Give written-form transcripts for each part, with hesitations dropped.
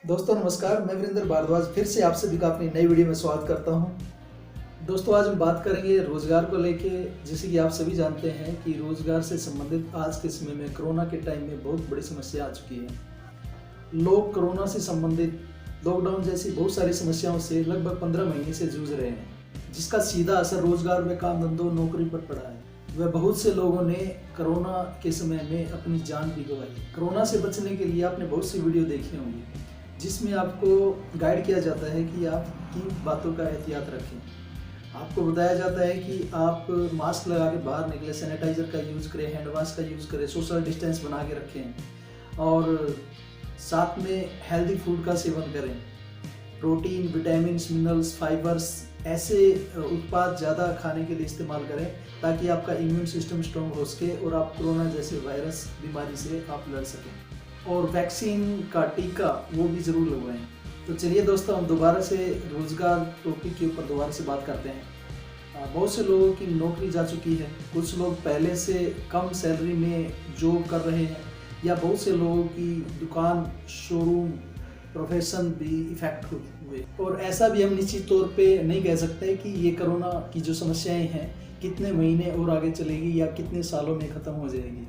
दोस्तों नमस्कार, मैं वीरेंद्र भारद्वाज फिर से आप सभी का अपनी नई वीडियो में स्वागत करता हूं। दोस्तों आज हम बात करेंगे रोज़गार को लेके। जैसे कि आप सभी जानते हैं कि रोज़गार से संबंधित आज के समय में कोरोना के टाइम में बहुत बड़ी समस्या आ चुकी है। लोग कोरोना से संबंधित लॉकडाउन जैसी बहुत सारी समस्याओं से लगभग 15 महीने से जूझ रहे हैं, जिसका सीधा असर रोज़गार व काम धंधों नौकरी पर पड़ा है। वह बहुत से लोगों ने कोरोना के समय में अपनी जान भी गंवाई। कोरोना से बचने के लिए आपने बहुत सी वीडियो देखी होंगी, जिसमें आपको गाइड किया जाता है कि आप किन बातों का एहतियात रखें। आपको बताया जाता है कि आप मास्क लगा के बाहर निकले, सैनिटाइज़र का यूज़ करें, हैंड वॉश का यूज़ करें, सोशल डिस्टेंस बना के रखें और साथ में हेल्दी फूड का सेवन करें। प्रोटीन, विटामिन्स, मिनरल्स, फाइबर्स ऐसे उत्पाद ज़्यादा खाने के लिए इस्तेमाल करें ताकि आपका इम्यून सिस्टम स्ट्रॉन्ग हो सके और आप कोरोना जैसे वायरस बीमारी से आप लड़ सकें। और वैक्सीन का टीका वो भी ज़रूर लगवाएं। तो चलिए दोस्तों, हम दोबारा से रोज़गार टॉपिक के ऊपर दोबारा से बात करते हैं। बहुत से लोगों की नौकरी जा चुकी है, कुछ लोग पहले से कम सैलरी में जॉब कर रहे हैं, या बहुत से लोगों की दुकान, शोरूम, प्रोफेशन भी इफेक्ट हुए। और ऐसा भी हम निश्चित तौर पे नहीं कह सकते कि ये कोरोना की जो समस्याएं हैं कितने महीने और आगे चलेगी या कितने सालों में ख़त्म हो जाएगी,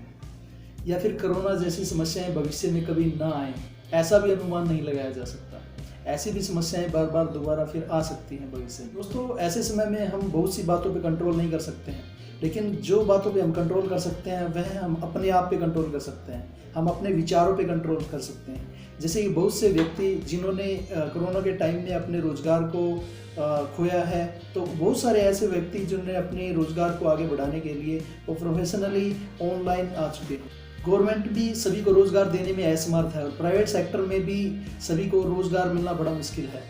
या फिर कोरोना जैसी समस्याएं भविष्य में कभी ना आए, ऐसा भी अनुमान नहीं लगाया जा सकता। ऐसी भी समस्याएं बार बार दोबारा फिर आ सकती हैं भविष्य में। दोस्तों ऐसे समय में हम बहुत सी बातों पे कंट्रोल नहीं कर सकते हैं, लेकिन जो बातों पे हम कंट्रोल कर सकते हैं वह हम अपने आप पे कंट्रोल कर सकते हैं, हम अपने विचारों पे कंट्रोल कर सकते हैं। जैसे कि बहुत से व्यक्ति जिन्होंने कोरोना के टाइम में अपने रोज़गार को खोया है, तो बहुत सारे ऐसे व्यक्ति जिन्होंने अपने रोज़गार को आगे बढ़ाने के लिए वो प्रोफेशनली ऑनलाइन आ चुके हैं। गवर्नमेंट भी सभी को रोज़गार देने में असमर्थ है और प्राइवेट सेक्टर में भी सभी को रोज़गार मिलना बड़ा मुश्किल है।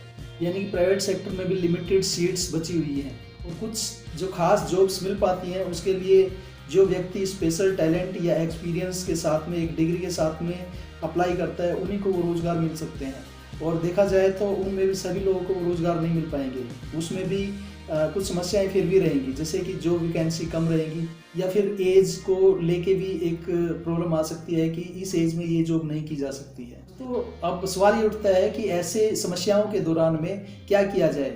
यानी कि प्राइवेट सेक्टर में भी लिमिटेड सीट्स बची हुई हैं और कुछ जो खास जॉब्स मिल पाती हैं उसके लिए जो व्यक्ति स्पेशल टैलेंट या एक्सपीरियंस के साथ में, एक डिग्री के साथ में अप्लाई करता है, उन्हीं को वो रोज़गार मिल सकते हैं। और देखा जाए तो उनमें भी सभी लोगों को रोज़गार नहीं मिल पाएंगे, उसमें भी कुछ समस्याएं फिर भी रहेंगी, जैसे कि जो वैकेंसी कम रहेगी, या फिर एज को लेके भी एक प्रॉब्लम आ सकती है कि इस एज में ये जॉब नहीं की जा सकती है। तो अब सवाल ये उठता है कि ऐसे समस्याओं के दौरान में क्या किया जाए,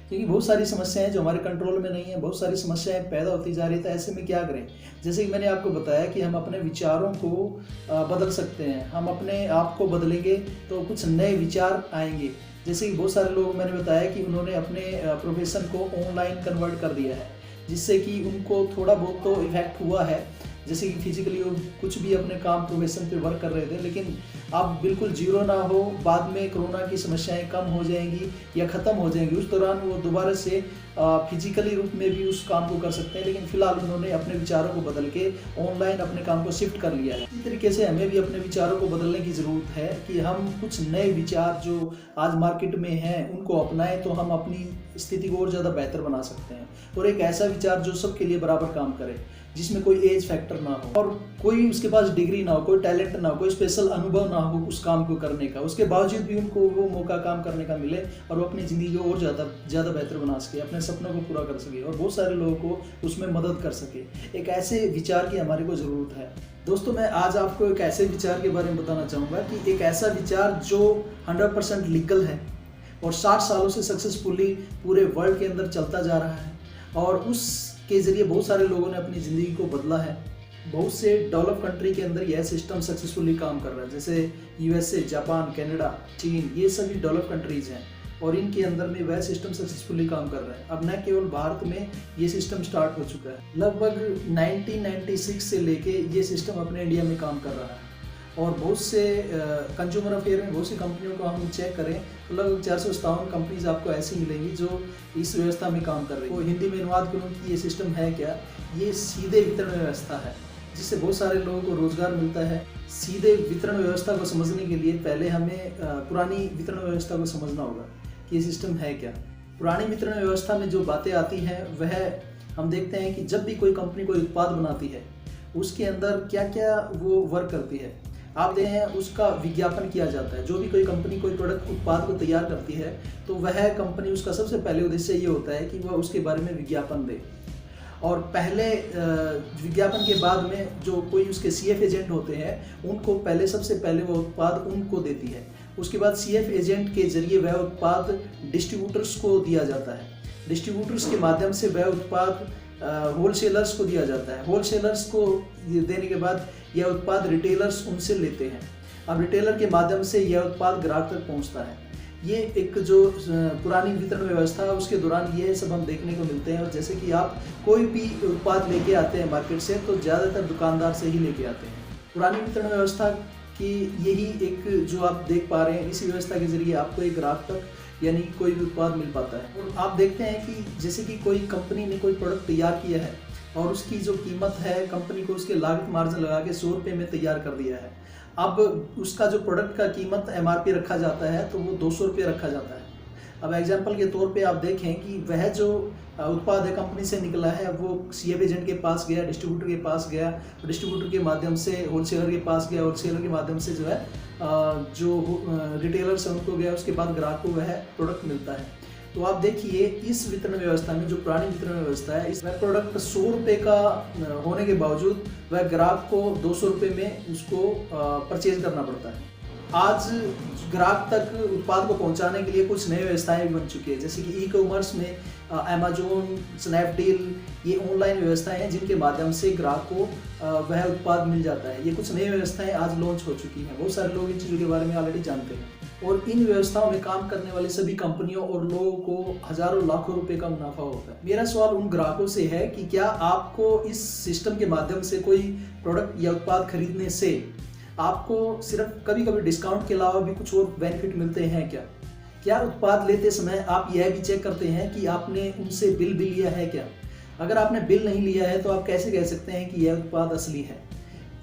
क्योंकि बहुत सारी समस्याएं जो हमारे कंट्रोल में नहीं है, बहुत सारी समस्याएं पैदा होती जा रही है। तो ऐसे में क्या करें? जैसे कि मैंने आपको बताया कि हम अपने विचारों को बदल सकते हैं। हम अपने आप को बदलेंगे तो कुछ नए विचार आएंगे। जैसे कि बहुत सारे लोग, मैंने बताया कि उन्होंने अपने प्रोफेशन को ऑनलाइन कन्वर्ट कर दिया है, जिससे कि उनको थोड़ा बहुत तो इफेक्ट हुआ है। जैसे कि फिजिकली वो कुछ भी अपने काम प्रोफेशन पे वर्क कर रहे थे, लेकिन आप बिल्कुल जीरो ना हो, बाद में कोरोना की समस्याएं कम हो जाएंगी या ख़त्म हो जाएंगी, उस दौरान वो दोबारा से फिजिकली रूप में भी उस काम को कर सकते हैं। लेकिन फिलहाल उन्होंने अपने विचारों को बदल के ऑनलाइन अपने काम को शिफ्ट कर लिया है। इसी तरीके से हमें भी अपने विचारों को बदलने की ज़रूरत है कि हम कुछ नए विचार जो आज मार्केट में हैं उनको अपनाएं, तो हम अपनी स्थिति को और ज़्यादा बेहतर बना सकते हैं। और एक ऐसा विचार जो सबके लिए बराबर काम करे, जिसमें कोई एज फैक्टर ना हो और कोई उसके पास डिग्री ना हो, कोई टैलेंट ना हो, कोई स्पेशल अनुभव ना हो उस काम को करने का, उसके बावजूद भी उनको वो मौका काम करने का मिले और वो अपनी ज़िंदगी को और ज़्यादा बेहतर बना सके, अपने सपनों को पूरा कर सके और बहुत सारे लोगों को उसमें मदद कर सके। एक ऐसे विचार की हमारे को ज़रूरत है। दोस्तों मैं आज आपको एक ऐसे विचार के बारे में बताना चाहूँगा कि एक ऐसा विचार जो 100% लीगल है और 60 सालों से सक्सेसफुली पूरे वर्ल्ड के अंदर चलता जा रहा है और उसके ज़रिए बहुत सारे लोगों ने अपनी ज़िंदगी को बदला है। बहुत से डेवलप कंट्री के अंदर यह सिस्टम सक्सेसफुली काम कर रहा है, जैसे यूएसए, जापान, कनाडा, चीन, ये सभी डेवलप कंट्रीज़ हैं और इनके अंदर में वह सिस्टम सक्सेसफुली काम कर रहा है। अब न केवल भारत में ये सिस्टम स्टार्ट हो चुका है, लगभग 1996 से लेके ये सिस्टम अपने इंडिया में काम कर रहा है। और बहुत से कंज्यूमर अफेयर में बहुत सी कंपनियों को हम चेक करें तो लगभग 457 कंपनीज आपको ऐसी मिलेंगी जो इस व्यवस्था में काम कर रही है। तो हिंदी में अनुवाद करूँ कि ये सिस्टम है क्या? ये सीधे वितरण व्यवस्था है, जिससे बहुत सारे लोगों को रोज़गार मिलता है। सीधे वितरण व्यवस्था को समझने के लिए पहले हमें पुरानी वितरण व्यवस्था को समझना होगा कि ये सिस्टम है क्या। पुरानी वितरण व्यवस्था में जो बातें आती हैं वह हम देखते हैं कि जब भी कोई कंपनी कोई उत्पाद बनाती है, उसके अंदर क्या क्या वो वर्क करती है, आप देखते हैं उसका विज्ञापन किया जाता है। जो भी कोई कंपनी कोई प्रोडक्ट उत्पाद को तैयार करती है तो वह कंपनी, उसका सबसे पहले उद्देश्य ये होता है कि वह उसके बारे में विज्ञापन दे। और पहले विज्ञापन के बाद में जो कोई उसके CF एजेंट होते हैं उनको पहले सबसे पहले वो उत्पाद उनको देती है। उसके बाद CF एजेंट के जरिए वह उत्पाद डिस्ट्रीब्यूटर्स को दिया जाता है। डिस्ट्रीब्यूटर्स के माध्यम से वह उत्पाद होलसेलर्स को दिया जाता है। होलसेलर्स को देने के बाद यह उत्पाद रिटेलर्स उनसे लेते हैं। अब रिटेलर के माध्यम से यह उत्पाद ग्राहक तक पहुंचता है। ये एक जो पुरानी वितरण व्यवस्था है उसके दौरान ये सब हम देखने को मिलते हैं। और जैसे कि आप कोई भी उत्पाद लेके आते हैं मार्केट से तो ज़्यादातर दुकानदार से ही लेके आते हैं। पुरानी वितरण व्यवस्था की यही एक जो आप देख पा रहे हैं, इसी व्यवस्था के जरिए आपको एक ग्राहक तक यानी कोई भी उत्पाद मिल पाता है। और आप देखते हैं कि जैसे कि कोई कंपनी ने कोई प्रोडक्ट तैयार किया है और उसकी जो कीमत है कंपनी को उसके लागत मार्जिन लगा के 100 रुपये में तैयार कर दिया है। अब उसका जो प्रोडक्ट का कीमत MRP रखा जाता है तो वो 200 रुपये रखा जाता है। अब एग्जांपल के तौर पे आप देखें कि वह जो उत्पाद है कंपनी से निकला है वो CF एजेंट के पास गया, डिस्ट्रीब्यूटर के पास गया, डिस्ट्रीब्यूटर के माध्यम से होलसेलर के पास गया, होलसेलर के माध्यम से जो है जो रिटेलर्स है उनको गया, उसके बाद ग्राहक को वह प्रोडक्ट मिलता है। तो आप देखिए इस वितरण व्यवस्था में जो पुरानी वितरण व्यवस्था है इस प्रोडक्ट 100 रुपये का होने के बावजूद वह ग्राहक को 200 रुपये में उसको परचेज करना पड़ता है। आज ग्राहक तक उत्पाद को पहुंचाने के लिए कुछ नई व्यवस्थाएं भी बन चुकी है, जैसे कि ई-कॉमर्स में अमेजोन, स्नैपडील, ये ऑनलाइन व्यवस्थाएं हैं जिनके माध्यम से ग्राहक को वह उत्पाद मिल जाता है। ये कुछ नई व्यवस्थाएं आज लॉन्च हो चुकी हैं। बहुत सारे लोग इन चीज़ों के बारे में ऑलरेडी जानते हैं और इन व्यवस्थाओं में काम करने वाले सभी कंपनियों और लोगों को हजारों लाखों रुपए का मुनाफा होता है। मेरा सवाल उन ग्राहकों से है कि क्या आपको इस सिस्टम के माध्यम से कोई प्रोडक्ट या उत्पाद खरीदने से आपको सिर्फ कभी कभी डिस्काउंट के अलावा भी कुछ और बेनिफिट मिलते हैं क्या? क्या उत्पाद लेते समय आप यह भी चेक करते हैं कि आपने उनसे बिल भी लिया है क्या? अगर आपने बिल नहीं लिया है तो आप कैसे कह सकते हैं कि यह उत्पाद असली है?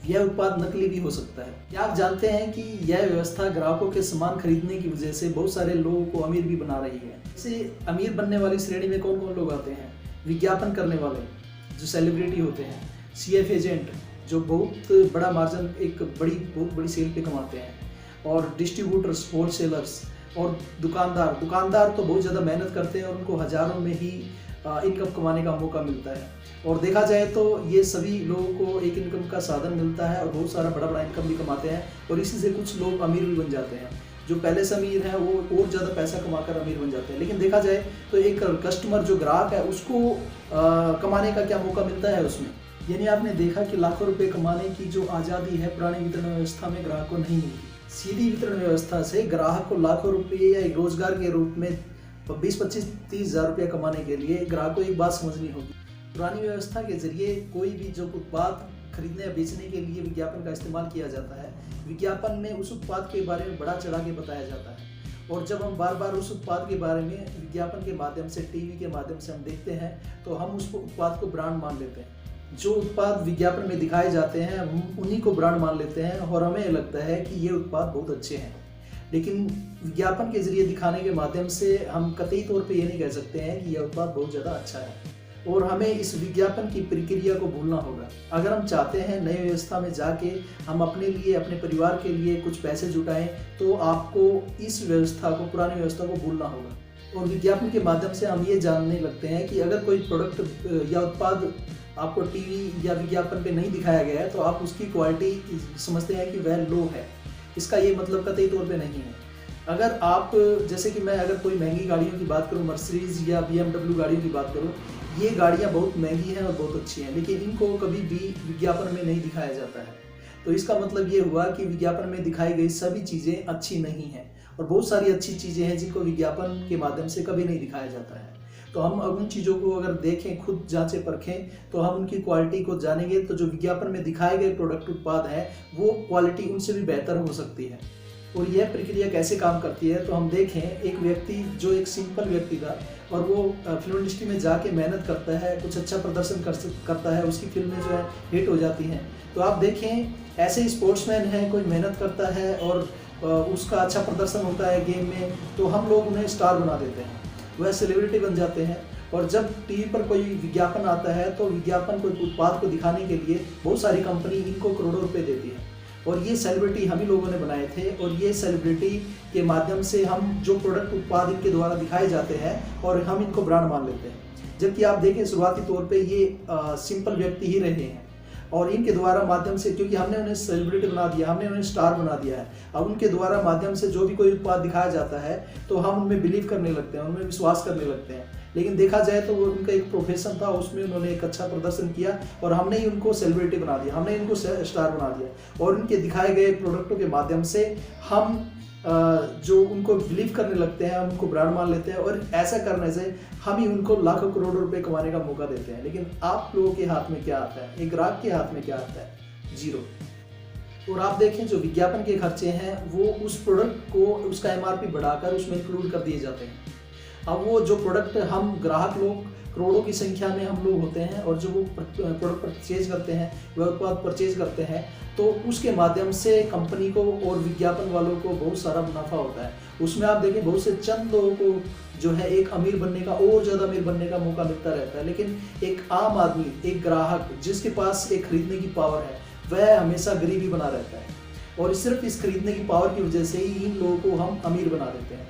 यह उत्पाद नकली भी हो सकता है। क्या आप जानते हैं कि यह व्यवस्था ग्राहकों के सामान खरीदने की वजह से बहुत सारे लोगों को अमीर भी बना रही है। इसे अमीर बनने वाली श्रेणी में कौन कौन लोग आते हैं? विज्ञापन करने वाले जो सेलिब्रिटी होते हैं, CF एजेंट जो बहुत बड़ा मार्जिन बहुत बड़ी सेल पे कमाते हैं, और डिस्ट्रीब्यूटर्स, होलसेलर्स और दुकानदार तो बहुत ज़्यादा मेहनत करते हैं और उनको हज़ारों में ही इनकम कमाने का मौका मिलता है। और देखा जाए तो ये सभी लोगों को एक इनकम का साधन मिलता है और बहुत सारा बड़ा इनकम भी कमाते हैं और इसी से कुछ लोग अमीर भी बन जाते हैं। जो पहले से अमीर हैं वो और ज़्यादा पैसा कमाकर अमीर बन जाते हैं। लेकिन देखा जाए तो एक कस्टमर जो ग्राहक है उसको कमाने का क्या मौका मिलता है उसमें? यानी आपने देखा कि लाखों रुपए कमाने की जो आज़ादी है पुरानी वितरण व्यवस्था में ग्राहक को नहीं मिलती। सीधी वितरण व्यवस्था से ग्राहक को लाखों रुपये या रोजगार के रूप में 20-25-30 हज़ार रुपया कमाने के लिए ग्राहक को एक बात समझनी होगी। पुरानी व्यवस्था के जरिए कोई भी जो उत्पाद खरीदने या बेचने के लिए विज्ञापन का इस्तेमाल किया जाता है, विज्ञापन में उस उत्पाद के बारे में बढ़ा चढ़ा के बताया जाता है। और जब हम बार बार उस उत्पाद के बारे में विज्ञापन के माध्यम से, टीवी के माध्यम से हम देखते हैं तो हम उस उत्पाद को ब्रांड मान लेते हैं। जो उत्पाद विज्ञापन में दिखाए जाते हैं हम उन्हीं को ब्रांड मान लेते हैं और हमें लगता है कि ये उत्पाद बहुत अच्छे हैं। लेकिन विज्ञापन के जरिए दिखाने के माध्यम से हम कतई तौर पे ये नहीं कह सकते हैं कि यह उत्पाद बहुत ज़्यादा अच्छा है। और हमें इस विज्ञापन की प्रक्रिया को भूलना होगा। अगर हम चाहते हैं नई व्यवस्था में जाके हम अपने लिए, अपने परिवार के लिए कुछ पैसे जुटाएं, तो आपको इस व्यवस्था को, पुरानी व्यवस्था को भूलना होगा। और विज्ञापन के माध्यम से हम ये जानने लगते हैं कि अगर कोई प्रोडक्ट या उत्पाद आपको टीवी या विज्ञापन पे नहीं दिखाया गया है तो आप उसकी क्वालिटी समझते हैं कि वह लो है। इसका ये मतलब कतई तौर पे नहीं है। अगर आप, जैसे कि मैं अगर कोई महंगी गाड़ियों की बात करूं, मर्सिडीज या BMW गाड़ियों की बात करूं, ये गाड़ियां बहुत महंगी हैं और बहुत अच्छी हैं, लेकिन इनको कभी भी विज्ञापन में नहीं दिखाया जाता है। तो इसका मतलब ये हुआ कि विज्ञापन में दिखाई गई सभी चीज़ें अच्छी नहीं हैं और बहुत सारी अच्छी चीज़ें हैं जिनको विज्ञापन के माध्यम से कभी नहीं दिखाया जाता है। तो हम उन चीज़ों को अगर देखें, खुद जांचें परखें, तो हम उनकी क्वालिटी को जानेंगे तो जो विज्ञापन में दिखाए गए प्रोडक्ट, उत्पाद है, वो क्वालिटी उनसे भी बेहतर हो सकती है। और यह प्रक्रिया कैसे काम करती है तो हम देखें, एक व्यक्ति जो एक सिंपल व्यक्ति था और वो फिल्म इंडस्ट्री में जाके मेहनत करता है, कुछ अच्छा प्रदर्शन करता है, उसकी फिल्में जो है हिट हो जाती हैं। तो आप देखें, ऐसे ही स्पोर्ट्समैन है, कोई मेहनत करता है और उसका अच्छा प्रदर्शन होता है गेम में, तो हम लोग उन्हें स्टार बना देते हैं, वह सेलिब्रिटी बन जाते हैं। और जब टीवी पर कोई विज्ञापन आता है तो विज्ञापन को, उत्पाद को दिखाने के लिए बहुत सारी कंपनी इनको करोड़ों रुपए देती है और ये सेलिब्रिटी हम ही लोगों ने बनाए थे। और ये सेलिब्रिटी के माध्यम से हम जो प्रोडक्ट, उत्पाद इनके द्वारा दिखाए जाते हैं और हम इनको ब्रांड मान लेते हैं। जबकि आप देखें शुरुआती तौर पे ये सिंपल व्यक्ति ही रहे हैं और इनके द्वारा माध्यम से, क्योंकि हमने उन्हें सेलिब्रिटी बना दिया, हमने उन्हें स्टार बना दिया है, अब उनके द्वारा माध्यम से जो भी कोई उत्पाद दिखाया जाता है तो हम उनमें बिलीव करने लगते हैं, उनमें विश्वास करने लगते हैं। लेकिन देखा जाए तो वो उनका एक प्रोफेशन था, उसमें उन्होंने एक अच्छा प्रदर्शन किया और हमने ही उनको सेलिब्रिटी बना दिया, हमने इनको स्टार बना दिया और उनके दिखाए गए प्रोडक्टों के माध्यम से हम जो उनको बिलीव करने लगते हैं, उनको ब्रांड मान लेते हैं और ऐसा करने से हम ही उनको लाखों करोड़ों रुपए कमाने का मौका देते हैं। लेकिन आप लोगों के हाथ में क्या आता है, एक ग्राहक के हाथ में क्या आता है? जीरो। और आप देखें जो विज्ञापन के खर्चे हैं वो उस प्रोडक्ट को उसका MRP बढ़ाकर उसमें इंक्लूड कर दिए जाते हैं। अब वो जो प्रोडक्ट हम ग्राहक लोग करोड़ों की संख्या में हम लोग होते हैं और जो वो प्रोडक्ट परचेज करते हैं, वह उत्पाद परचेज करते हैं, तो उसके माध्यम से कंपनी को और विज्ञापन वालों को बहुत सारा मुनाफा होता है। उसमें आप देखिए बहुत से चंद लोगों को जो है एक अमीर बनने का, और ज़्यादा अमीर बनने का मौका मिलता रहता है, लेकिन एक आम आदमी, एक ग्राहक जिसके पास एक खरीदने की पावर है, वह हमेशा गरीब ही बना रहता है। और सिर्फ इस खरीदने की पावर की वजह से ही इन लोगों को हम अमीर बना देते हैं।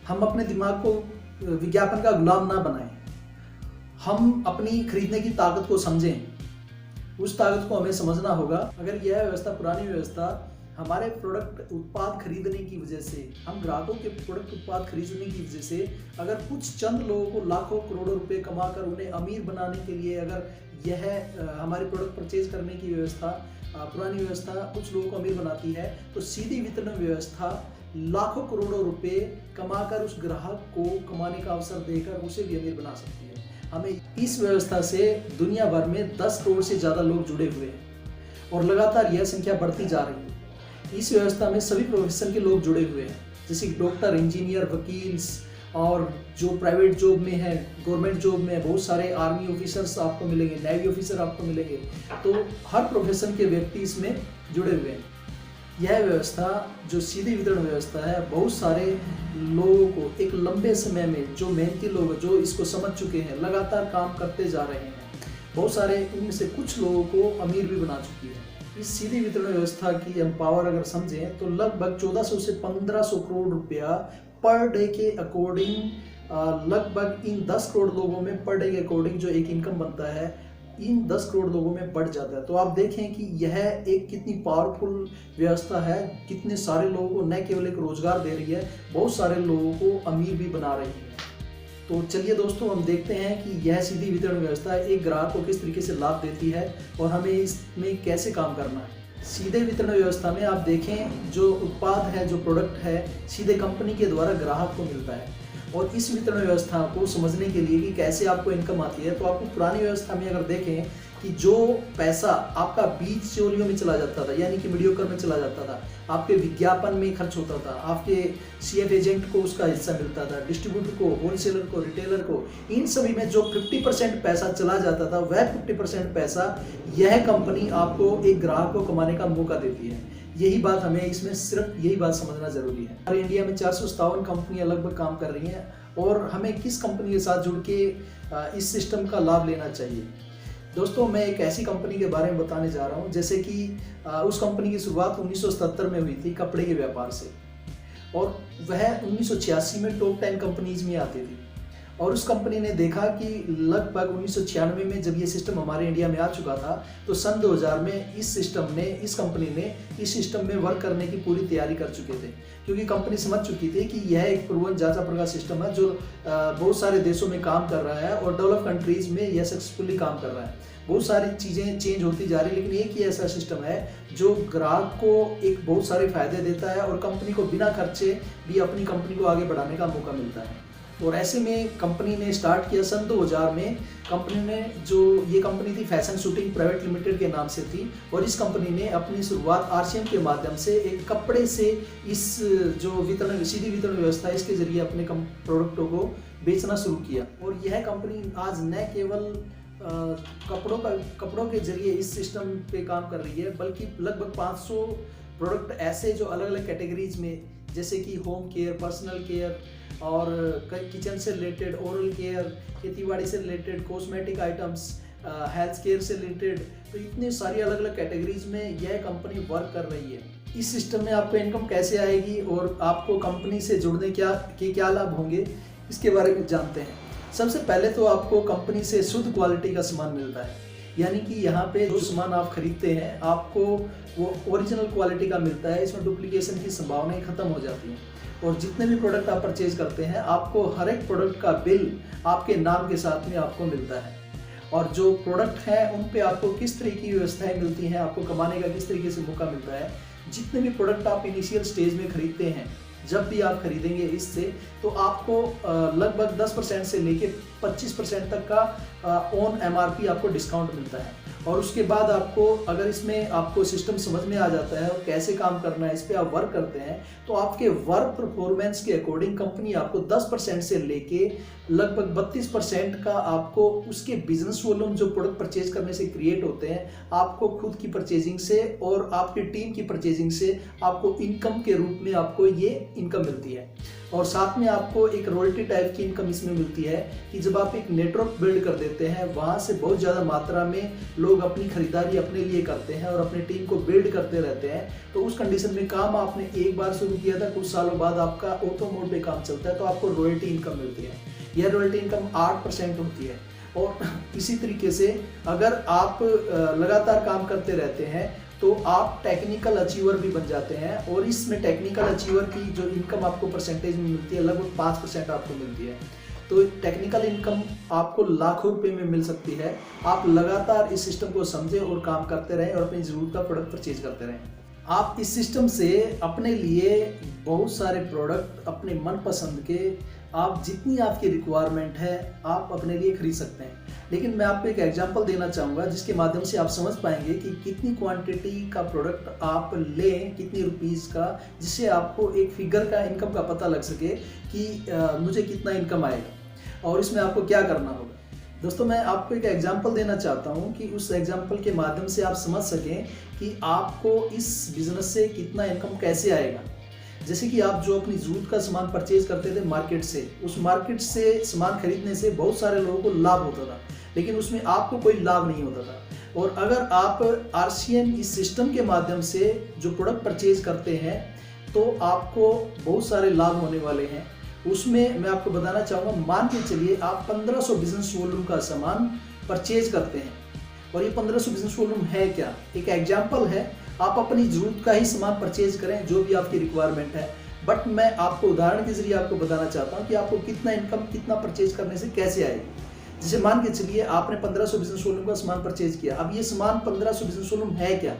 हम अपने दिमाग को विज्ञापन का गुलाम ना बनाएं, हम अपनी खरीदने की ताकत को समझें, उस ताकत को हमें समझना होगा। अगर यह व्यवस्था, पुरानी व्यवस्था हमारे प्रोडक्ट उत्पाद खरीदने की वजह से, हम ग्राहकों के प्रोडक्ट उत्पाद खरीदने की वजह से अगर कुछ चंद लोगों को लाखों करोड़ों रुपए कमाकर उन्हें अमीर बनाने के लिए अगर यह हमारे प्रोडक्ट परचेज करने की व्यवस्था, पुरानी व्यवस्था कुछ लोगों को अमीर बनाती है, तो सीधी वितरण व्यवस्था लाखों करोड़ों रुपए कमाकर उस ग्राहक को कमाने का अवसर देकर उसे भी अमीर बना सकती है। हमें इस व्यवस्था से दुनिया भर में 10 करोड़ से ज़्यादा लोग जुड़े हुए हैं और लगातार यह संख्या बढ़ती जा रही है। इस व्यवस्था में सभी प्रोफेशन के लोग जुड़े हुए हैं, जैसे डॉक्टर, इंजीनियर, वकील और जो प्राइवेट जॉब में है, गवर्नमेंट जॉब में बहुत सारे आर्मी ऑफिसर्स आपको मिलेंगे, नेवी ऑफिसर आपको मिलेंगे, तो हर प्रोफेशन के व्यक्ति इसमें जुड़े हुए हैं। यह व्यवस्था जो सीधी वितरण व्यवस्था है, बहुत सारे लोगों को एक लंबे समय में, जो मेहनती लोग जो इसको समझ चुके हैं, लगातार काम करते जा रहे हैं, बहुत सारे इनमें से कुछ लोगों को अमीर भी बना चुकी है। इस सीधी वितरण व्यवस्था की हम पावर अगर समझें तो लगभग 1400 से 1500 करोड़ रुपया पर डे के अकॉर्डिंग, लगभग इन 10 करोड़ लोगों में पर डे के अकॉर्डिंग जो एक इनकम बनता है, इन 10 करोड़ लोगों में बढ़ जाता है। तो आप देखें कि यह एक कितनी पावरफुल व्यवस्था है, कितने सारे लोगों को न केवल एक रोजगार दे रही है, बहुत सारे लोगों को अमीर भी बना रही है। तो चलिए दोस्तों, हम देखते हैं कि यह सीधी वितरण व्यवस्था एक ग्राहक को किस तरीके से लाभ देती है और हमें इसमें कैसे काम करना है। सीधे वितरण व्यवस्था में आप देखें जो उत्पाद है, जो प्रोडक्ट है, सीधे कंपनी के द्वारा ग्राहक को मिलता है। और इस वितरण व्यवस्था को समझने के लिए कि कैसे आपको इनकम आती है, तो आपको पुरानी व्यवस्था में अगर देखें कि जो पैसा आपका बीच चोरियों में चला जाता था, यानी कि मीडियोकर में चला जाता था, आपके विज्ञापन में खर्च होता था, आपके CF एजेंट को उसका हिस्सा मिलता था, डिस्ट्रीब्यूटर को, होलसेलर को, रिटेलर को, इन सभी में जो 50% पैसा चला जाता था, वह 50% पैसा यह कंपनी आपको, एक ग्राहक को कमाने का मौका देती है। यही बात हमें इसमें सिर्फ यही बात समझना जरूरी है। हमारे इंडिया में 457 कंपनियां लगभग काम कर रही हैं और हमें किस कंपनी के साथ जुड़ के इस सिस्टम का लाभ लेना चाहिए। दोस्तों, मैं एक ऐसी कंपनी के बारे में बताने जा रहा हूं, जैसे कि उस कंपनी की शुरुआत 1977 में हुई थी कपड़े के व्यापार से, और वह 1986 में टॉप 10 कंपनीज में आती थी। और उस कंपनी ने देखा कि लगभग 1996 में जब ये सिस्टम हमारे इंडिया में आ चुका था, तो सन 2000 में इस कंपनी ने इस सिस्टम में वर्क करने की पूरी तैयारी कर चुके थे, क्योंकि कंपनी समझ चुकी थी कि यह एक प्रूवन जांचा परखा सिस्टम है जो बहुत सारे देशों में काम कर रहा है और डेवलप कंट्रीज में यह सक्सेसफुली काम कर रहा है। बहुत सारी चीज़ें चेंज होती जा रही है, लेकिन एक ही ऐसा सिस्टम है जो ग्राहक को एक बहुत सारे फायदे देता है और कंपनी को बिना खर्चे भी अपनी कंपनी को आगे बढ़ाने का मौका मिलता है। और ऐसे में कंपनी ने स्टार्ट किया सन 2000 में। कंपनी ने ये कंपनी थी फैशन शूटिंग प्राइवेट लिमिटेड के नाम से थी, और इस कंपनी ने अपनी शुरुआत RCM के माध्यम से एक कपड़े से इस जो वितरण, सीधी वितरण व्यवस्था, इसके जरिए अपने प्रोडक्टों को बेचना शुरू किया। और यह कंपनी आज न केवल कपड़ों के जरिए इस सिस्टम पे काम कर रही है, बल्कि लगभग 500 प्रोडक्ट ऐसे जो अलग अलग कैटेगरीज में, जैसे कि होम केयर, पर्सनल केयर और किचन से रिलेटेड, ओरल केयर, खेतीबाड़ी से related, cosmetic items, health care से रिलेटेड, तो इतनी सारी अलग अलग कैटेगरीज में यह कंपनी वर्क कर रही है। इस सिस्टम में आपको इनकम कैसे आएगी और आपको कंपनी से जुड़ने के क्या लाभ होंगे, इसके बारे में जानते हैं। सबसे पहले तो आपको कंपनी से शुद्ध क्वालिटी का सामान मिलता है, यानी कि यहाँ पे जो सामान आप खरीदते हैं आपको वो ओरिजिनल क्वालिटी का मिलता है। इसमें डुप्लीकेशन की संभावनाएं खत्म हो जाती हैं। और जितने भी प्रोडक्ट आप परचेज करते हैं आपको हर एक प्रोडक्ट का बिल आपके नाम के साथ में आपको मिलता है। और जो प्रोडक्ट हैं उन पे आपको किस तरह की व्यवस्थाएं मिलती हैं, आपको कमाने का किस तरीके से मौका मिलता है। जितने भी प्रोडक्ट आप इनिशियल स्टेज में खरीदते हैं, जब भी आप खरीदेंगे इससे, तो आपको लगभग 10% से लेके 25% तक का ऑन MRP आपको डिस्काउंट मिलता है। और उसके बाद आपको अगर इसमें आपको सिस्टम समझ में आ जाता है और कैसे काम करना है, इस पर आप वर्क करते हैं, तो आपके वर्क परफॉर्मेंस के अकॉर्डिंग कंपनी आपको 10% से लेके लगभग 32% का आपको उसके बिजनेस वॉल्यूम जो प्रोडक्ट परचेज करने से क्रिएट होते हैं, आपको खुद की परचेजिंग से और आपकी टीम की परचेजिंग से आपको इनकम के रूप में आपको ये इनकम मिलती है। और साथ में आपको एक रॉयल्टी टाइप की इनकम इसमें मिलती है कि जब आप एक नेटवर्क बिल्ड कर देते हैं, वहाँ से बहुत ज़्यादा मात्रा में लोग अपनी खरीदारी अपने लिए करते हैं और अपनी टीम को बिल्ड करते रहते हैं, तो उस कंडीशन में काम आपने एक बार शुरू किया था, कुछ सालों बाद आपका ऑटो मोड पे काम चलता है, तो आपको रॉयल्टी इनकम मिलती है। यह रॉयल्टी इनकम 8% होती है। और इसी तरीके से अगर आप लगातार काम करते रहते हैं तो आप टेक्निकल अचीवर भी बन जाते हैं। और इसमें टेक्निकल अचीवर की जो इनकम आपको परसेंटेज में मिलती है, लगभग 5% आपको मिलती है। तो टेक्निकल इनकम आपको लाखों रुपए में मिल सकती है। आप लगातार इस सिस्टम को समझें और काम करते रहें और अपनी ज़रूरत का प्रोडक्ट परचेज करते रहें। आप इस सिस्टम से अपने लिए बहुत सारे प्रोडक्ट अपने मनपसंद के, आप जितनी आपकी रिक्वायरमेंट है आप अपने लिए खरीद सकते हैं। लेकिन मैं आपको एक एग्जांपल देना चाहूँगा जिसके माध्यम से आप समझ पाएंगे कि कितनी क्वांटिटी का प्रोडक्ट आप लें, कितनी रुपीज़ का, जिससे आपको एक फिगर का इनकम का पता लग सके कि मुझे कितना इनकम आएगा और इसमें आपको क्या करना होगा। दोस्तों, मैं आपको एक एग्जांपल देना चाहता हूं कि उस एग्जांपल के माध्यम से आप समझ सकें कि आपको इस बिजनेस से कितना इनकम कैसे आएगा। जैसे कि आप जो अपनी ज़रूरत का सामान परचेज करते थे मार्केट से, उस मार्केट से सामान खरीदने से बहुत सारे लोगों को लाभ होता था, लेकिन उसमें आपको कोई लाभ नहीं होता था। और अगर आप RCM इस सिस्टम के माध्यम से जो प्रोडक्ट परचेज करते हैं तो आपको बहुत सारे लाभ होने वाले हैं। उसमें मैं आपको बताना चाहूँगा, मान के चलिए आप 1500 बिजनेस वॉल्यूम का सामान परचेज करते हैं। और ये 1500 बिजनेस वॉल्यूम है क्या? एक एग्जांपल है, आप अपनी ज़रूरत का ही सामान परचेज करें जो भी आपकी रिक्वायरमेंट है। बट मैं आपको उदाहरण के जरिए आपको बताना चाहता हूँ कि आपको कितना इनकम कितना परचेज करने से कैसे आएगी। जैसे मान के चलिए आपने 1500 बिजनेस वॉल्यूम का सामान परचेज किया। अब ये सामान 1500 बिजनेस वॉल्यूम है क्या?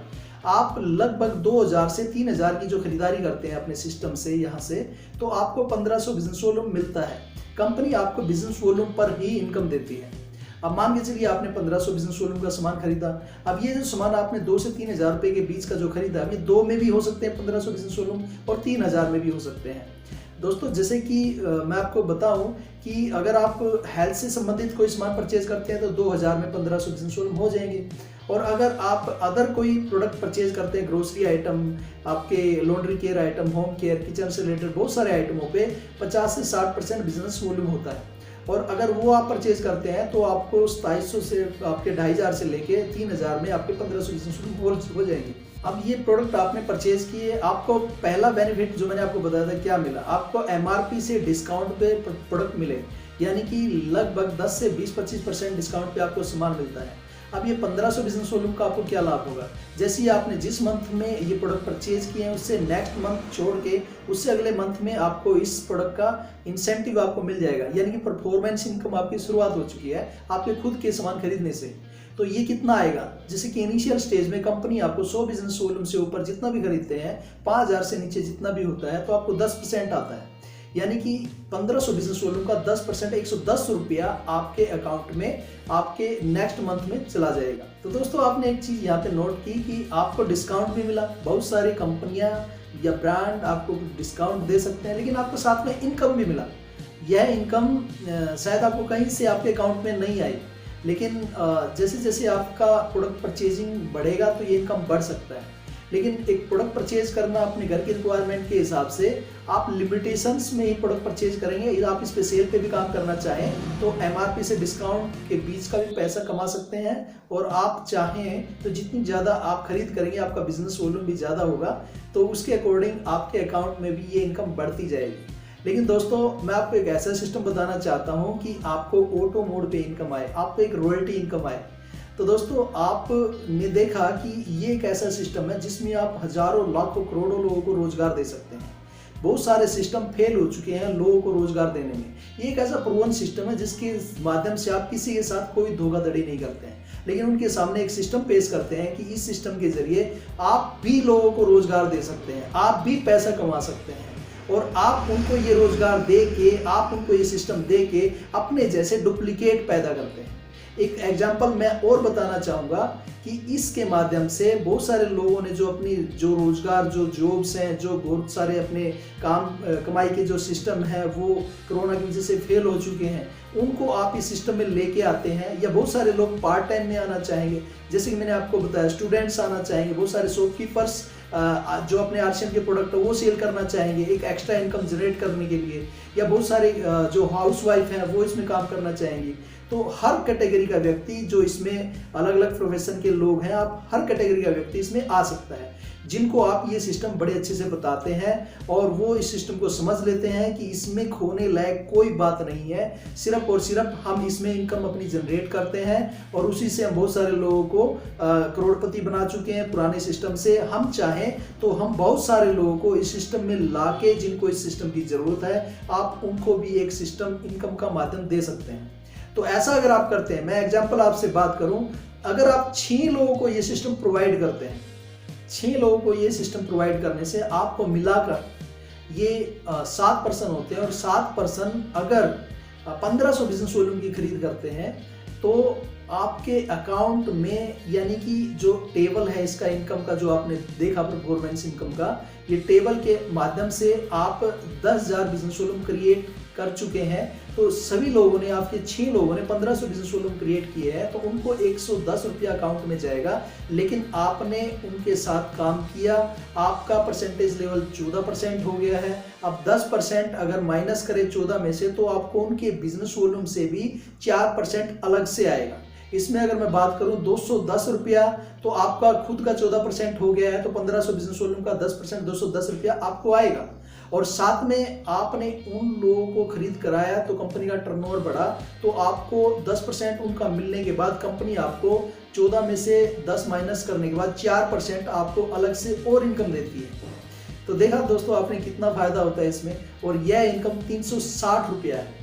आप लगभग 2000 से 3000 की जो खरीदारी करते हैं अपने सिस्टम से यहाँ से, तो आपको 1500 बिजनेस वॉल्यूम मिलता है। कंपनी आपको बिजनेस वॉल्यूम पर ही इनकम देती है। अब मान के चलिए आपने 1500 बिजनेस वॉल्यूम का सामान खरीदा। अब ये जो सामान आपने 2 से 3000 रुपए के बीच का जो खरीदा, ये 2 में भी हो सकते हैं 1500 बिजनेस वॉल्यूम, और 3000 में भी हो सकते हैं। दोस्तों, जैसे कि मैं आपको बताऊं कि अगर आप हेल्थ से संबंधित कोई सामान परचेज करते हैं तो 2000 में 1500 बिजनेस वॉल्यूम हो जाएंगे। और अगर आप अदर कोई प्रोडक्ट परचेज करते हैं, ग्रोसरी आइटम, आपके laundry care item, home care, kitchen से रिलेटेड बहुत सारे आइटमों पे 50 से 60% बिजनेस वॉल्यूम होता है। और अगर वो आप परचेज करते हैं तो आपको 2700 से आपके 2500 से लेके 3000 में आपके 1500 बिजनेस वॉल्यूम हो जाएंगे। अब ये प्रोडक्ट आपने परचेज किए, आपको पहला बेनिफिट जो मैंने आपको बताया था क्या मिला, आपको MRP से डिस्काउंट पे प्रोडक्ट मिले, यानी कि लगभग 10 से 20-25% डिस्काउंट पे आपको सामान मिलता है। अब ये 1500 बिजनेस वॉल्यूम का आपको क्या लाभ होगा? जैसे ही आपने जिस मंथ में ये प्रोडक्ट परचेज किए हैं उससे नेक्स्ट मंथ छोड़ के उससे अगले मंथ में आपको इस प्रोडक्ट का इंसेंटिव आपको मिल जाएगा, यानी कि परफॉर्मेंस इनकम आपकी शुरुआत हो चुकी है आपके खुद के सामान खरीदने से। तो ये कितना आएगा? जैसे कि इनिशियल स्टेज में कंपनी आपको 100 बिजनेस वॉल्यूम से ऊपर जितना भी खरीदते हैं, 5000 से नीचे जितना भी होता है, तो आपको 10% आता है, यानी कि 1500 बिजनेस वॉल्यूम का 10% 110 रुपया आपके अकाउंट में आपके नेक्स्ट मंथ में चला जाएगा। तो दोस्तों, आपने एक चीज़ यहाँ पे नोट की कि आपको डिस्काउंट भी मिला। बहुत सारी कंपनियाँ या ब्रांड आपको डिस्काउंट दे सकते हैं, लेकिन आपको साथ में इनकम भी मिला। यह इनकम शायद आपको कहीं से आपके अकाउंट में नहीं आई, लेकिन जैसे जैसे आपका प्रोडक्ट परचेजिंग बढ़ेगा तो ये इनकम बढ़ सकता है। लेकिन एक प्रोडक्ट परचेज करना अपने घर की रिक्वायरमेंट के हिसाब से आप लिमिटेशंस में ही प्रोडक्ट परचेज करेंगे। यदि आप इस पे सेल पे भी काम करना चाहें तो MRP से डिस्काउंट के बीच का भी पैसा कमा सकते हैं। और आप चाहें तो जितनी ज़्यादा आप खरीद करेंगे, आपका बिजनेस वॉल्यूम भी ज़्यादा होगा, तो उसके अकॉर्डिंग आपके अकाउंट में भी ये इनकम बढ़ती जाएगी। लेकिन दोस्तों मैं आपको एक ऐसा सिस्टम बताना चाहता हूँ कि आपको ऑटो मोड पे इनकम आए, आपको एक रॉयल्टी इनकम आए। तो दोस्तों आपने देखा कि ये एक ऐसा सिस्टम है जिसमें आप हजारों लाखों करोड़ों लोगों को रोजगार दे सकते हैं। बहुत सारे सिस्टम फेल हो चुके हैं लोगों को रोजगार देने में। ये एक ऐसा प्रूवन सिस्टम है जिसके माध्यम से आप किसी के साथ कोई धोखाधड़ी नहीं करते हैं, लेकिन उनके सामने एक सिस्टम पेश करते हैं कि इस सिस्टम के जरिए आप भी लोगों को रोजगार दे सकते हैं, आप भी पैसा कमा सकते हैं, और आप उनको ये रोजगार दे के, आप उनको ये सिस्टम दे के अपने जैसे डुप्लीकेट पैदा करते हैं। एक एग्जाम्पल मैं और बताना चाहूँगा कि इसके माध्यम से बहुत सारे लोगों ने जो अपनी जो रोजगार, जो जॉब्स हैं, जो बहुत सारे अपने काम कमाई के जो सिस्टम है वो कोरोना की वजह से फेल हो चुके हैं, उनको आप इस सिस्टम में लेके आते हैं। या बहुत सारे लोग पार्ट टाइम में आना चाहेंगे, जैसे कि मैंने आपको बताया स्टूडेंट्स आना चाहेंगे, बहुत सारे शॉपकीपर्स जो अपने आरसीएम के प्रोडक्ट है वो सेल करना चाहेंगे एक एक्स्ट्रा इनकम जनरेट करने के लिए, या बहुत सारे जो हाउसवाइफ हैं वो इसमें काम करना चाहेंगी। तो हर कैटेगरी का व्यक्ति जो इसमें अलग अलग प्रोफेशन के लोग हैं, आप हर कैटेगरी का व्यक्ति इसमें आ सकता है, जिनको आप ये सिस्टम बड़े अच्छे से बताते हैं और वो इस सिस्टम को समझ लेते हैं कि इसमें खोने लायक कोई बात नहीं है, सिर्फ और सिर्फ हम इसमें इनकम अपनी जनरेट करते हैं और उसी से हम बहुत सारे लोगों को करोड़पति बना चुके हैं पुराने सिस्टम से। हम चाहें तो हम बहुत सारे लोगों को इस सिस्टम में लाके, जिनको इस सिस्टम की जरूरत है, आप उनको भी एक सिस्टम इनकम का माध्यम दे सकते हैं। तो ऐसा अगर आप करते हैं, मैं एग्जांपल आपसे बात करूं, अगर आप 6 लोगों को ये सिस्टम प्रोवाइड करते हैं, 6 लोगों को ये सिस्टम प्रोवाइड करने से आपको मिलाकर ये 7 पर्सन होते हैं, और 7 पर्सन अगर 1500 बिजनेस वॉल्यूम की खरीद करते हैं तो आपके अकाउंट में, यानी कि जो टेबल है इसका इनकम का जो आपने देखा परफॉर्मेंस इनकम का, ये टेबल के माध्यम से आप 10,000 बिजनेस वॉल्यूम क्रिएट कर चुके हैं। तो सभी लोगों ने, आपके 6 लोगों ने 1500 बिजनेस वॉल्यूम क्रिएट किए हैं, तो उनको 110 रुपया अकाउंट में जाएगा। लेकिन आपने उनके साथ काम किया, आपका परसेंटेज लेवल 14% हो गया है। अब 10% अगर माइनस करें 14 में से, तो आपको उनके बिजनेस वॉल्यूम से भी 4% अलग से आएगा। इसमें अगर मैं बात करूं 210 रुपया, तो आपका खुद का 14% हो गया है, तो 1500 बिजनेस वॉल्यूम का 10% 210 रुपया आपको आएगा। और साथ में आपने उन लोगों को खरीद कराया तो कंपनी का टर्नओवर बढ़ा, तो आपको 10% उनका मिलने के बाद कंपनी आपको 14 में से 10 माइनस करने के बाद 4% आपको अलग से और इनकम देती है। तो देखा दोस्तों आपने कितना फायदा होता है इसमें, और यह इनकम 360 रुपया है।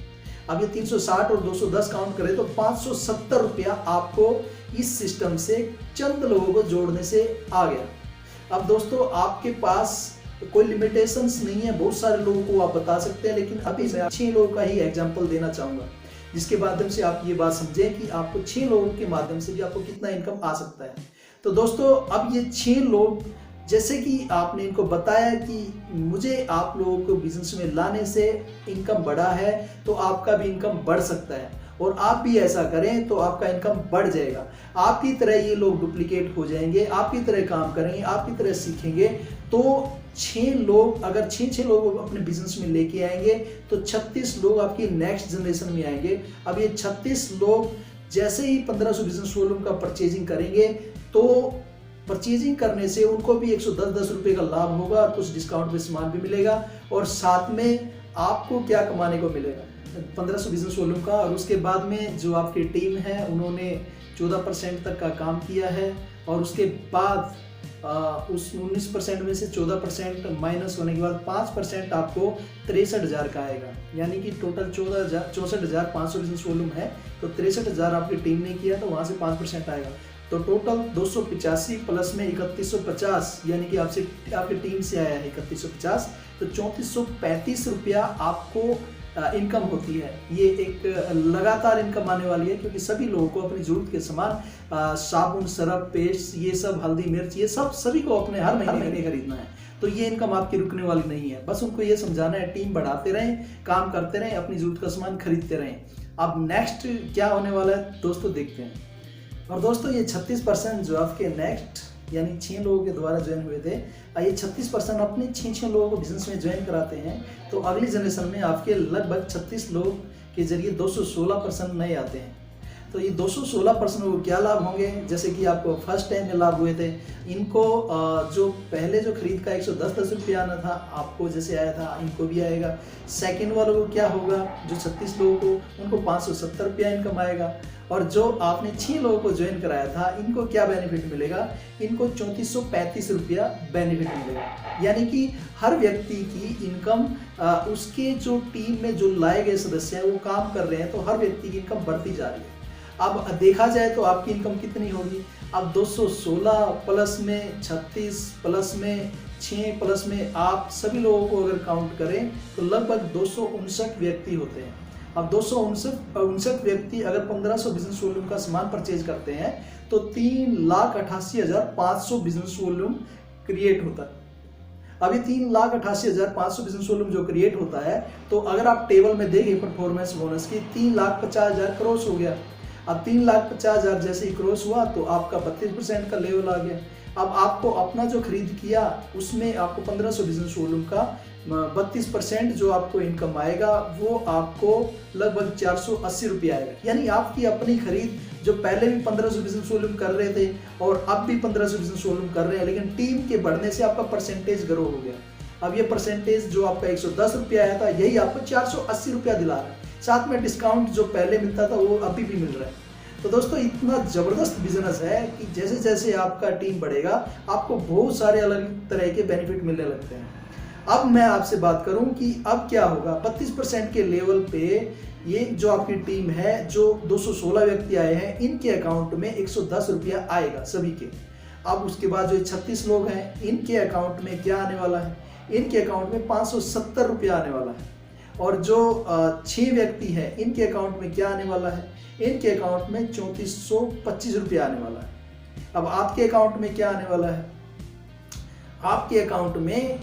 अब ये 360 और 210 काउंट करें तो 570 रुपया आपको इस सिस्टम से चंद लोगों को जोड़ने से आ गया। अब दोस्तों आपके पास कोई लिमिटेशंस नहीं है, बहुत सारे लोगों को आप बता सकते हैं, लेकिन अभी मैं 6 लोगों का ही एग्जांपल देना चाहूँगा, जिसके माध्यम से आप ये बात समझें कि आपको 6 लोगों के माध्यम से भी आपको कितना इनकम आ सकता है। तो दोस्तों अब ये 6 लोग, जैसे कि आपने इनको बताया कि मुझे आप लोगों को बिजनेस में लाने से इनकम बढ़ा है, तो आपका भी इनकम बढ़ सकता है, और आप भी ऐसा करें तो आपका इनकम बढ़ जाएगा। आपकी तरह ये लोग डुप्लीकेट हो जाएंगे, आपकी तरह काम करेंगे, आपकी तरह सीखेंगे। तो 6 लोग, अगर 6 लोग अपने बिजनेस में लेके आएंगे तो 36 लोग आपकी नेक्स्ट जनरेशन में आएंगे। अब ये 36 लोग जैसे ही 1500 बिजनेस वॉल्यूम का परचेजिंग करेंगे, तो परचेजिंग करने से उनको भी 110 रुपये का लाभ होगा, और कुछ डिस्काउंट पे सामान भी मिलेगा, और साथ में आपको क्या कमाने को मिलेगा 1500 बिजनेस वॉल्यूम का। और उसके बाद में जो आपकी टीम है उन्होंने 14% तक का काम किया है, और उसके बाद उस 19% में से 14% माइनस होने के बाद 5% आपको 63,000 का आएगा, यानी कि टोटल 64,500 बिजनेस वॉल्यूम है, तो 63,000 आपकी टीम ने किया, तो वहाँ से 5% आएगा। तो टोटल 285 प्लस में 3150, यानी कि आपकी टीम से आया है 3150, तो 3435 रुपया आपको इनकम होती है। ये एक लगातार इनकम आने वाली है, क्योंकि सभी लोगों को अपनी जरूरत के सामान, साबुन, सरफ, पेस्ट, ये सब, हल्दी, मिर्च, ये सब सभी को अपने हर महीने खरीदना है। तो ये इनकम आपकी रुकने वाली नहीं है। बस उनको ये समझाना है, टीम बढ़ाते रहें, काम करते रहें, अपनी जरूरत का सामान खरीदते रहें। अब नेक्स्ट क्या होने वाला है दोस्तों, देखते हैं। और दोस्तों ये 36% जो आपके नेक्स्ट, यानी 6 लोगों के द्वारा ज्वाइन हुए थे, ये 36% अपने 6 लोगों को बिजनेस में ज्वाइन कराते हैं, तो अगली जनरेशन में आपके लगभग 36 लोग के जरिए 216% नए आते हैं। तो ये 216% को क्या लाभ होंगे, जैसे कि आपको फर्स्ट टाइम में लाभ हुए थे, इनको जो पहले जो खरीद का 110 रुपया आना था आपको जैसे आया था, इनको भी आएगा। सेकंड वालों को क्या होगा, जो 36 लोगों को, उनको 570 रुपया इनकम आएगा। और जो आपने 6 लोगों को ज्वाइन कराया था, इनको क्या बेनिफिट मिलेगा, इनको 3435 रुपया बेनिफिट मिलेगा। यानी कि हर व्यक्ति की इनकम उसके जो टीम में जो लाए गए सदस्य हैं वो काम कर रहे हैं, तो हर व्यक्ति की इनकम बढ़ती जा रही है। अब देखा जाए तो आपकी इनकम कितनी होगी, अब 216 प्लस में 36 प्लस में 6 प्लस में आप सभी लोगों को अगर काउंट करें तो लगभग 259 व्यक्ति होते हैं। अब 259 व्यक्ति अगर 1500 बिजनेस वॉल्यूम का सामान परचेज करते हैं तो 3,88,500 बिजनेस वॉल्यूम क्रिएट होता है। अभी 3,88,500 बिजनेस वॉल्यूम जो क्रिएट होता है, तो अगर आप टेबल में देखें परफॉर्मेंस बोनस की, 3,50,000 क्रॉस हो गया। अब 3,50,000 जैसे ही क्रॉस हुआ तो आपका 32% का लेवल आ गया। अब आपको अपना जो खरीद किया उसमें आपको 1500 बिजनेस वॉल्यूम का 32% जो आपको इनकम आएगा वो आपको लगभग 480 रुपये आएगा। यानी आपकी अपनी खरीद जो पहले भी 1500 बिजनेस वॉल्यूम कर रहे थे और अब भी 1500 बिजनेस वॉल्यूम कर रहे हैं, लेकिन टीम के बढ़ने से आपका परसेंटेज ग्रो हो गया। अब ये परसेंटेज जो आपका 110 रुपया आया था, यही आपको 480 रुपया दिला रहा है। साथ में डिस्काउंट जो पहले मिलता था वो अभी भी मिल रहा है। तो दोस्तों इतना ज़बरदस्त बिजनेस है कि जैसे जैसे आपका टीम बढ़ेगा आपको बहुत सारे अलग तरह के बेनिफिट मिलने लगते हैं। अब मैं आपसे बात करूं कि अब क्या होगा, 32% के लेवल पे ये जो आपकी टीम है, जो 216 व्यक्ति आए हैं, इनके अकाउंट में 110 रुपया आएगा सभी के। अब उसके बाद जो 36 लोग हैं, इनके अकाउंट में क्या आने वाला है, इनके अकाउंट में 570 रुपया आने वाला है। और जो 6 व्यक्ति हैं, इनके अकाउंट में क्या आने वाला है, इनके अकाउंट में 3425 रुपया आने वाला है। अब आपके अकाउंट में क्या आने वाला है, आपके अकाउंट में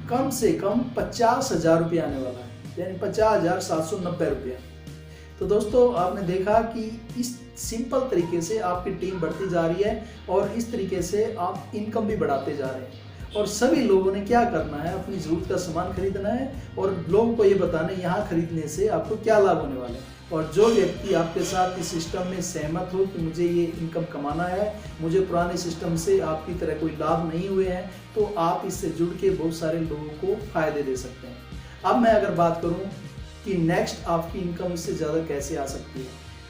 कम से कम 50,000 रुपया आने वाला है, यानी 50,790 रुपया। तो दोस्तों आपने देखा कि इस सिंपल तरीके से आपकी टीम बढ़ती जा रही है और इस तरीके से आप इनकम भी बढ़ाते जा रहे हैं। और सभी लोगों ने क्या करना है, अपनी ज़रूरत का सामान खरीदना है और लोगों को ये बताना है यहाँ खरीदने से आपको क्या लाभ होने वाले हैं। और जो व्यक्ति आपके साथ इस सिस्टम में सहमत हो कि मुझे ये इनकम कमाना है, मुझे पुराने सिस्टम से आपकी तरह कोई लाभ नहीं हुए हैं, तो आप इससे जुड़ के बहुत सारे लोगों को फ़ायदे दे सकते हैं। अब मैं अगर बात करूँ कि नेक्स्ट आपकी इनकम इससे ज़्यादा कैसे आ सकती है,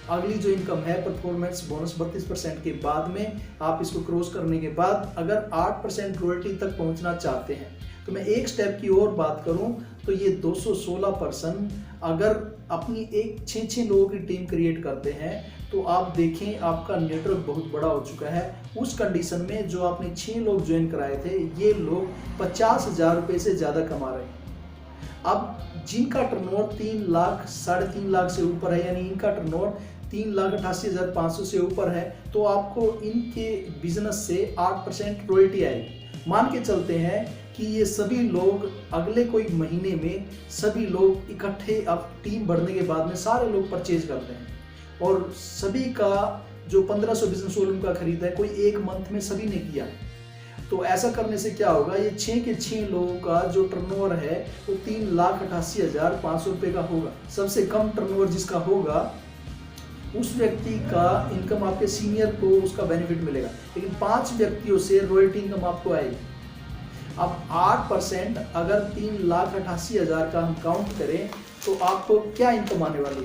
अगली जो इनकम है परफॉर्मेंस बोनस 32% के बाद में, आप इसको क्रॉस करने के बाद अगर 8% रॉयल्टी तक पहुंचना चाहते हैं, तो मैं एक स्टेप की और बात करूं तो ये 216% अगर अपनी एक 6 लोगों की टीम क्रिएट करते हैं तो आप देखें आपका नेटवर्क बहुत बड़ा हो चुका है। उस कंडीशन में जो आपने 6 लोग ज्वाइन कराए थे, ये लोग 50,000 रुपये से ज़्यादा कमा रहे हैं। अब जिनका टर्नओवर 3 लाख 3.5 लाख से ऊपर है, यानी इनका टर्नओवर 3,88,500 से ऊपर है, तो आपको इनके बिजनेस से 8% रॉयल्टी आएगी। मान के चलते हैं कि ये सभी लोग अगले कोई महीने में सभी लोग इकट्ठे, अब टीम बढ़ने के बाद में सारे लोग परचेज करते हैं और सभी का जो 1500 बिजनेस वॉल्यूम का खरीदा है कोई एक मंथ में सभी ने किया है। तो ऐसा करने से क्या होगा, ये 6 के 6 लोगों का जो टर्नओवर है वो 3,88,500 रुपये का होगा। सबसे कम टर्नओवर जिसका होगा उस व्यक्ति का इनकम आपके सीनियर को उसका बेनिफिट मिलेगा, लेकिन 5 व्यक्तियों से रॉयल्टी इनकम आपको आएगी। अब 8% अगर 3,88,000 का हम काउंट करें तो आपको क्या इनकम आने वाली है,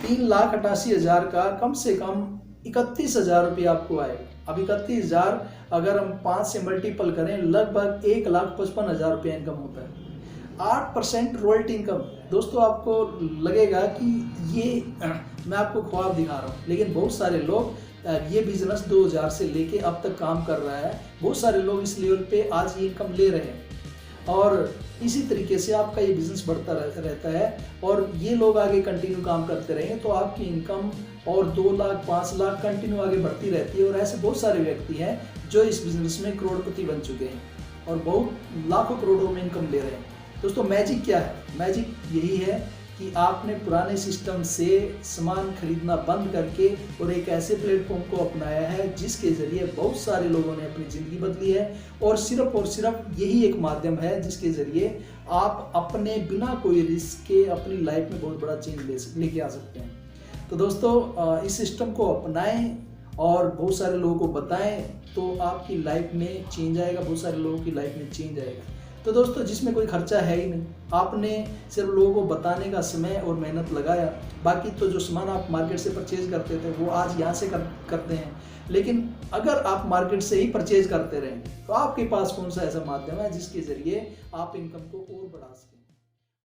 3,88,000 का कम से कम 31,000 रुपये आपको आएगा। अब 31,000 अगर हम 5 से मल्टीपल करें लगभग 1,55,000 रुपये इनकम होता है। 8% रॉयल्टी इनकम। दोस्तों आपको लगेगा कि ये मैं आपको ख्वाब दिखा रहा हूँ, लेकिन बहुत सारे लोग ये बिजनेस 2000 से लेके अब तक काम कर रहा है, बहुत सारे लोग इस लेवल पे आज ये इनकम ले रहे हैं और इसी तरीके से आपका ये बिजनेस बढ़ता रहता है और ये लोग आगे कंटिन्यू काम करते रहेंगे तो आपकी इनकम और 2 लाख 5 लाख कंटिन्यू आगे बढ़ती रहती है। और ऐसे बहुत सारे व्यक्ति हैं जो इस बिजनेस में करोड़पति बन चुके हैं और बहुत लाखों करोड़ों में इनकम ले रहे हैं। दोस्तों मैजिक क्या है, मैजिक यही है कि आपने पुराने सिस्टम से सामान खरीदना बंद करके और एक ऐसे प्लेटफॉर्म को अपनाया है जिसके ज़रिए बहुत सारे लोगों ने अपनी ज़िंदगी बदली है और सिर्फ यही एक माध्यम है जिसके ज़रिए आप अपने बिना कोई रिस्क के अपनी लाइफ में बहुत बड़ा चेंज लेके आ सकते हैं। तो दोस्तों इस सिस्टम को अपनाएं और बहुत सारे लोगों को बताएं, तो आपकी लाइफ में चेंज आएगा, बहुत सारे लोगों की लाइफ में चेंज आएगा। तो दोस्तों जिसमें कोई खर्चा है ही नहीं, आपने सिर्फ लोगों को बताने का समय और मेहनत लगाया। बाकी तो जो सामान आप मार्केट से परचेज करते थे वो आज यहाँ से करते हैं, लेकिन अगर आप मार्केट से ही परचेज करते रहेंगे तो आपके पास कौन सा ऐसा माध्यम है जिसके ज़रिए आप इनकम को और बढ़ा सकें।